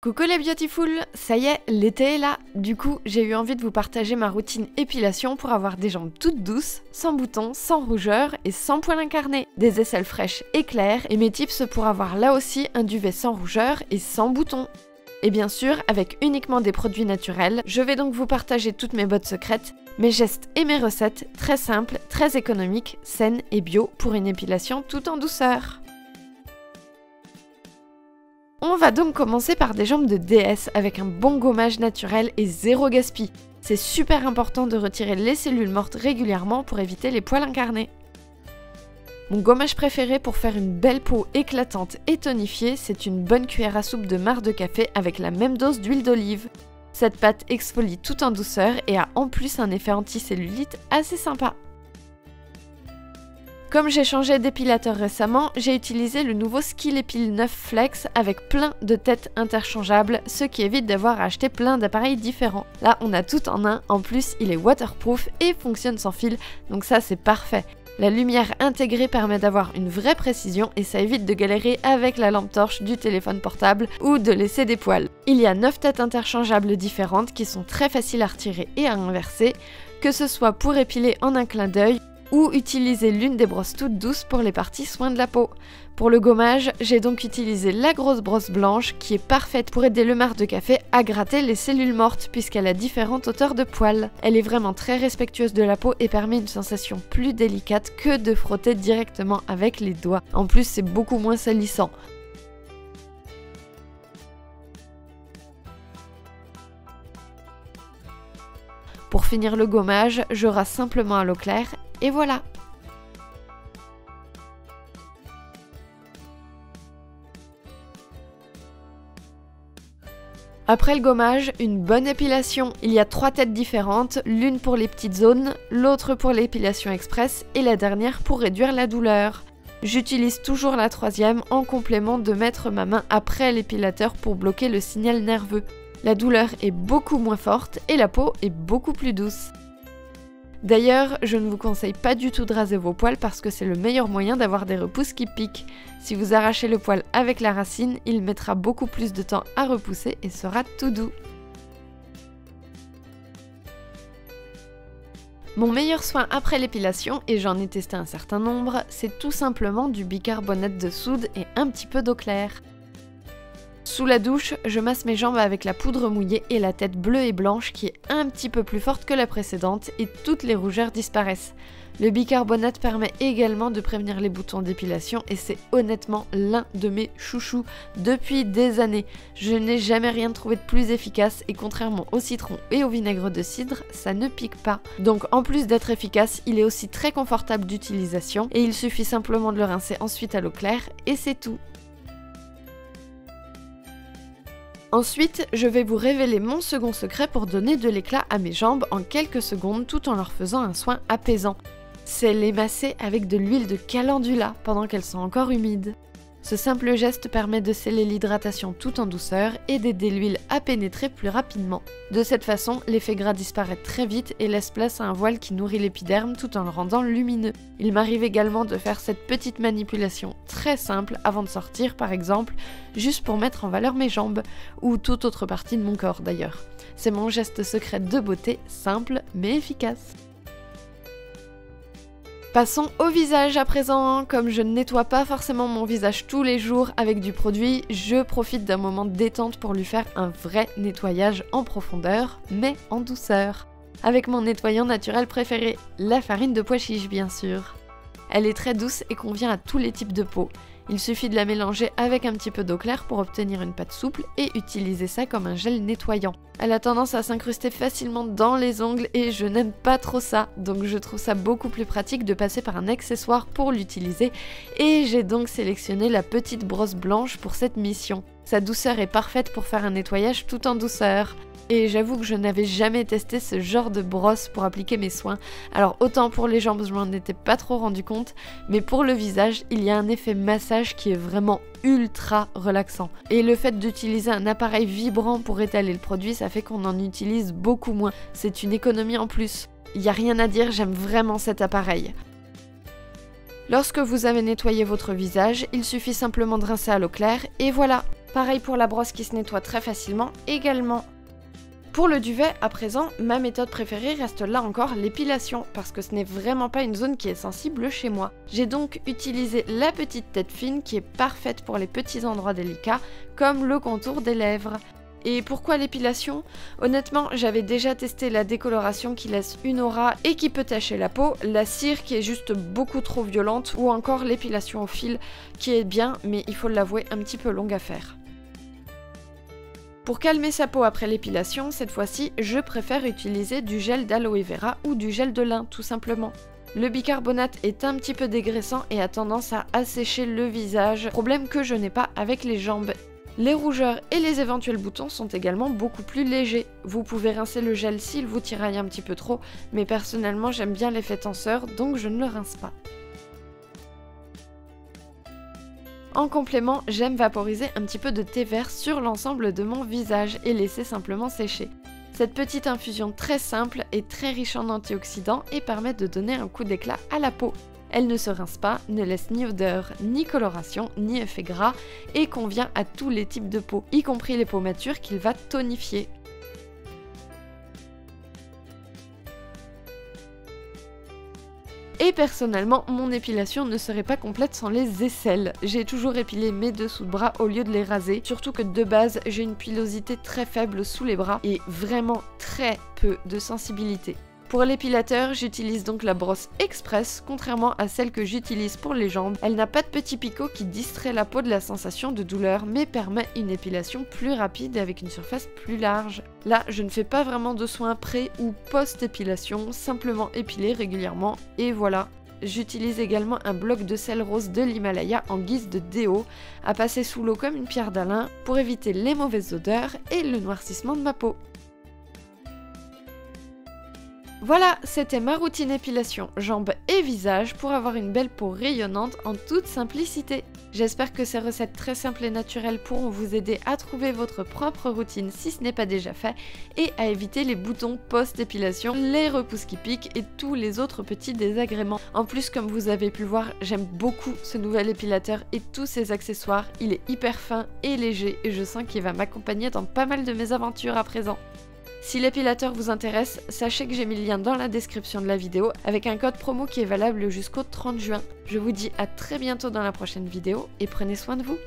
Coucou les beautiful, ça y est, l'été est là. Du coup, j'ai eu envie de vous partager ma routine épilation pour avoir des jambes toutes douces, sans boutons, sans rougeur et sans poils incarnés. Des aisselles fraîches et claires et mes tips pour avoir là aussi un duvet sans rougeur et sans boutons. Et bien sûr, avec uniquement des produits naturels, je vais donc vous partager toutes mes bottes secrètes, mes gestes et mes recettes très simples, très économiques, saines et bio pour une épilation tout en douceur. On va donc commencer par des jambes de déesse avec un bon gommage naturel et zéro gaspille. C'est super important de retirer les cellules mortes régulièrement pour éviter les poils incarnés. Mon gommage préféré pour faire une belle peau éclatante et tonifiée, c'est une bonne cuillère à soupe de marc de café avec la même dose d'huile d'olive. Cette pâte exfolie tout en douceur et a en plus un effet anti-cellulite assez sympa. Comme j'ai changé d'épilateur récemment, j'ai utilisé le nouveau Skilépil 9 Flex avec plein de têtes interchangeables, ce qui évite d'avoir à acheter plein d'appareils différents. Là, on a tout en un, en plus il est waterproof et fonctionne sans fil, donc ça c'est parfait. La lumière intégrée permet d'avoir une vraie précision et ça évite de galérer avec la lampe torche du téléphone portable ou de laisser des poils. Il y a 9 têtes interchangeables différentes qui sont très faciles à retirer et à inverser, que ce soit pour épiler en un clin d'œil ou utiliser l'une des brosses toutes douces pour les parties soins de la peau. Pour le gommage, j'ai donc utilisé la grosse brosse blanche qui est parfaite pour aider le marc de café à gratter les cellules mortes puisqu'elle a différentes hauteurs de poils. Elle est vraiment très respectueuse de la peau et permet une sensation plus délicate que de frotter directement avec les doigts. En plus, c'est beaucoup moins salissant. Pour finir le gommage, je rase simplement à l'eau claire et voilà. Après le gommage, une bonne épilation. Il y a 3 têtes différentes, l'une pour les petites zones, l'autre pour l'épilation express et la dernière pour réduire la douleur. J'utilise toujours la 3e en complément de mettre ma main après l'épilateur pour bloquer le signal nerveux. La douleur est beaucoup moins forte et la peau est beaucoup plus douce. D'ailleurs, je ne vous conseille pas du tout de raser vos poils parce que c'est le meilleur moyen d'avoir des repousses qui piquent. Si vous arrachez le poil avec la racine, il mettra beaucoup plus de temps à repousser et sera tout doux. Mon meilleur soin après l'épilation, et j'en ai testé un certain nombre, c'est tout simplement du bicarbonate de soude et un petit peu d'eau claire. Sous la douche, je masse mes jambes avec la poudre mouillée et la tête bleue et blanche qui est un petit peu plus forte que la précédente et toutes les rougeurs disparaissent. Le bicarbonate permet également de prévenir les boutons d'épilation et c'est honnêtement l'un de mes chouchous depuis des années. Je n'ai jamais rien trouvé de plus efficace et contrairement au citron et au vinaigre de cidre, ça ne pique pas. Donc en plus d'être efficace, il est aussi très confortable d'utilisation et il suffit simplement de le rincer ensuite à l'eau claire et c'est tout. Ensuite, je vais vous révéler mon second secret pour donner de l'éclat à mes jambes en quelques secondes tout en leur faisant un soin apaisant. C'est les masser avec de l'huile de calendula pendant qu'elles sont encore humides. Ce simple geste permet de sceller l'hydratation tout en douceur et d'aider l'huile à pénétrer plus rapidement. De cette façon, l'effet gras disparaît très vite et laisse place à un voile qui nourrit l'épiderme tout en le rendant lumineux. Il m'arrive également de faire cette petite manipulation très simple avant de sortir par exemple, juste pour mettre en valeur mes jambes, ou toute autre partie de mon corps d'ailleurs. C'est mon geste secret de beauté, simple mais efficace. Passons au visage à présent. Comme je ne nettoie pas forcément mon visage tous les jours avec du produit, je profite d'un moment de détente pour lui faire un vrai nettoyage en profondeur, mais en douceur. Avec mon nettoyant naturel préféré, la farine de pois chiche bien sûr. Elle est très douce et convient à tous les types de peau. Il suffit de la mélanger avec un petit peu d'eau claire pour obtenir une pâte souple et utiliser ça comme un gel nettoyant. Elle a tendance à s'incruster facilement dans les ongles et je n'aime pas trop ça, donc je trouve ça beaucoup plus pratique de passer par un accessoire pour l'utiliser et j'ai donc sélectionné la petite brosse blanche pour cette mission. Sa douceur est parfaite pour faire un nettoyage tout en douceur. Et j'avoue que je n'avais jamais testé ce genre de brosse pour appliquer mes soins. Alors autant pour les jambes, je m'en étais pas trop rendu compte, mais pour le visage, il y a un effet massage qui est vraiment ultra relaxant. Et le fait d'utiliser un appareil vibrant pour étaler le produit, ça fait qu'on en utilise beaucoup moins. C'est une économie en plus. Il n'y a rien à dire, j'aime vraiment cet appareil. Lorsque vous avez nettoyé votre visage, il suffit simplement de rincer à l'eau claire et voilà. Pareil pour la brosse qui se nettoie très facilement également. Pour le duvet, à présent, ma méthode préférée reste là encore l'épilation, parce que ce n'est vraiment pas une zone qui est sensible chez moi. J'ai donc utilisé la petite tête fine qui est parfaite pour les petits endroits délicats, comme le contour des lèvres. Et pourquoi l'épilation? Honnêtement, j'avais déjà testé la décoloration qui laisse une aura et qui peut tacher la peau, la cire qui est juste beaucoup trop violente, ou encore l'épilation au fil qui est bien, mais il faut l'avouer, un petit peu longue à faire. Pour calmer sa peau après l'épilation, cette fois-ci, je préfère utiliser du gel d'aloe vera ou du gel de lin, tout simplement. Le bicarbonate est un petit peu dégraissant et a tendance à assécher le visage, problème que je n'ai pas avec les jambes. Les rougeurs et les éventuels boutons sont également beaucoup plus légers. Vous pouvez rincer le gel s'il vous tiraille un petit peu trop, mais personnellement j'aime bien l'effet tenseur, donc je ne le rince pas. En complément, j'aime vaporiser un petit peu de thé vert sur l'ensemble de mon visage et laisser simplement sécher. Cette petite infusion très simple est très riche en antioxydants et permet de donner un coup d'éclat à la peau. Elle ne se rince pas, ne laisse ni odeur, ni coloration, ni effet gras et convient à tous les types de peau, y compris les peaux matures qu'il va tonifier. Et personnellement, mon épilation ne serait pas complète sans les aisselles. J'ai toujours épilé mes dessous de bras au lieu de les raser, surtout que de base, j'ai une pilosité très faible sous les bras et vraiment très peu de sensibilité. Pour l'épilateur, j'utilise donc la brosse express, contrairement à celle que j'utilise pour les jambes. Elle n'a pas de petit picot qui distrait la peau de la sensation de douleur, mais permet une épilation plus rapide avec une surface plus large. Là, je ne fais pas vraiment de soins pré ou post-épilation, simplement épiler régulièrement, et voilà. J'utilise également un bloc de sel rose de l'Himalaya en guise de déo, à passer sous l'eau comme une pierre d'Alain, pour éviter les mauvaises odeurs et le noircissement de ma peau. Voilà, c'était ma routine épilation jambes et visage pour avoir une belle peau rayonnante en toute simplicité. J'espère que ces recettes très simples et naturelles pourront vous aider à trouver votre propre routine si ce n'est pas déjà fait et à éviter les boutons post-épilation, les repousses qui piquent et tous les autres petits désagréments. En plus, comme vous avez pu le voir, j'aime beaucoup ce nouvel épilateur et tous ses accessoires. Il est hyper fin et léger et je sens qu'il va m'accompagner dans pas mal de mes aventures à présent. Si l'épilateur vous intéresse, sachez que j'ai mis le lien dans la description de la vidéo avec un code promo qui est valable jusqu'au 30 juin. Je vous dis à très bientôt dans la prochaine vidéo et prenez soin de vous.